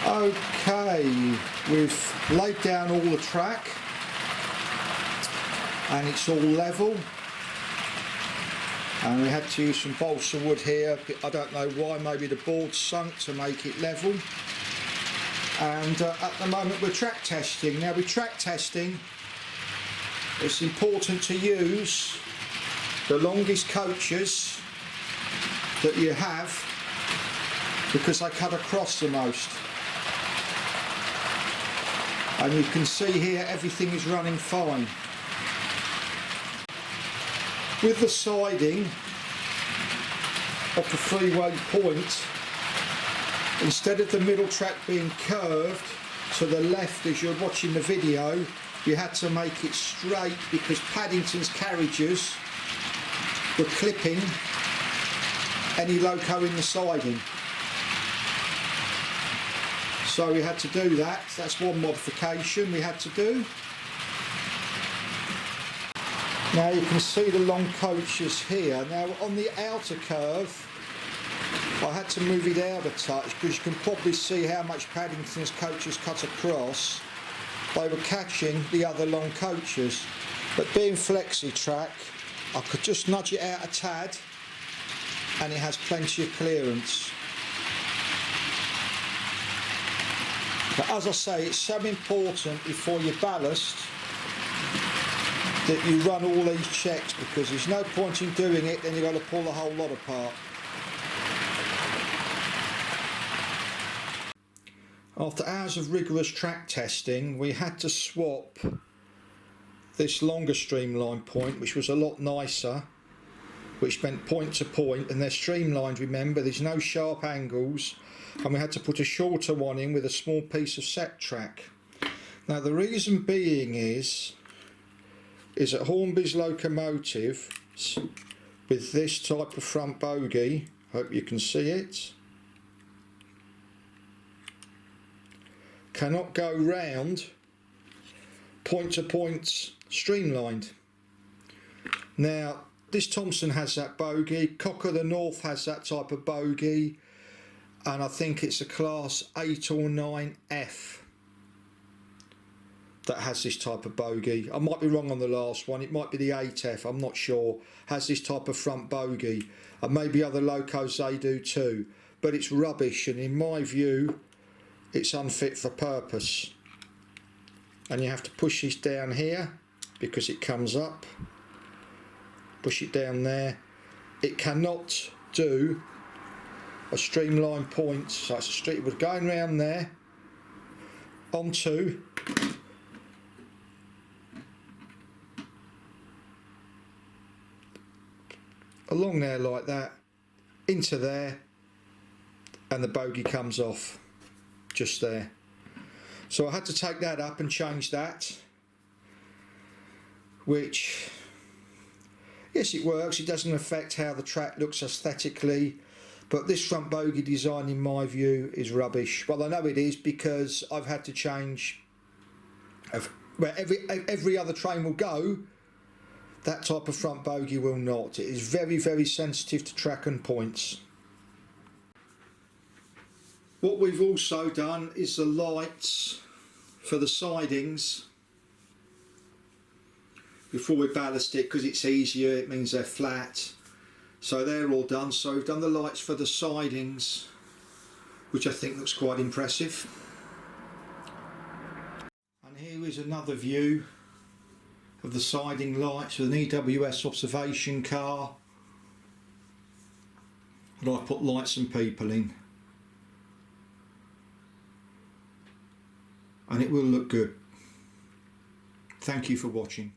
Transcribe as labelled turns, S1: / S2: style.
S1: Okay, we've laid down all the track and it's all level, and we had to use some balsa wood here. I don't know why, maybe the board sunk to make it level. And at the moment we're track testing. Now with track testing, it's important to use the longest coaches that you have because they cut across the most. And you can see here everything is running fine. With the siding of the three-way point, instead of the middle track being curved to the left as you're watching the video, you had to make it straight because Paddington's carriages were clipping any loco in the siding. So we had to do that. That's one modification we had to do. Now you can see the long coaches here. Now on the outer curve, I had to move it out a touch because you can probably see how much Paddington's coaches cut across. They were catching the other long coaches. But being flexi track, I could just nudge it out a tad and it has plenty of clearance. But as I say, it's so important before you ballast that you run all these checks, because there's no point in doing it, then you've got to pull the whole lot apart. After hours of rigorous track testing, we had to swap this longer streamline point, which was a lot nicer, which meant point to point, and they're streamlined, remember, there's no sharp angles, and we had to put a shorter one in with a small piece of set track. Now the reason being is that Hornby's locomotive with this type of front bogie, hope you can see it, cannot go round point to point streamlined. Now this Thompson has that bogie, Cock of the North has that type of bogie, and I think it's a class 8 or 9F that has this type of bogie. I might be wrong on the last one, it might be the 8F, I'm not sure, has this type of front bogie, and maybe other locos they do too, but it's rubbish, and in my view it's unfit for purpose. And you have to push this down here because it comes up, push it down there. It cannot do a streamline point, so it's a street, we're going round there onto along there like that, into there, and the bogie comes off just there. So I had to take that up and change that, which, yes, it works, it doesn't affect how the track looks aesthetically, but this front bogie design in my view is rubbish. Well, I know it is because I've had to change where every other train will go, that type of front bogie will not. It is very, very sensitive to track and points. What we've also done is the lights for the sidings before we ballast it, because it's easier, it means they're flat. So they're all done. So we've done the lights for the sidings, which I think looks quite impressive. And here is another view of the siding lights with an EWS observation car, and I put lights and people in, and it will look good. Thank you for watching.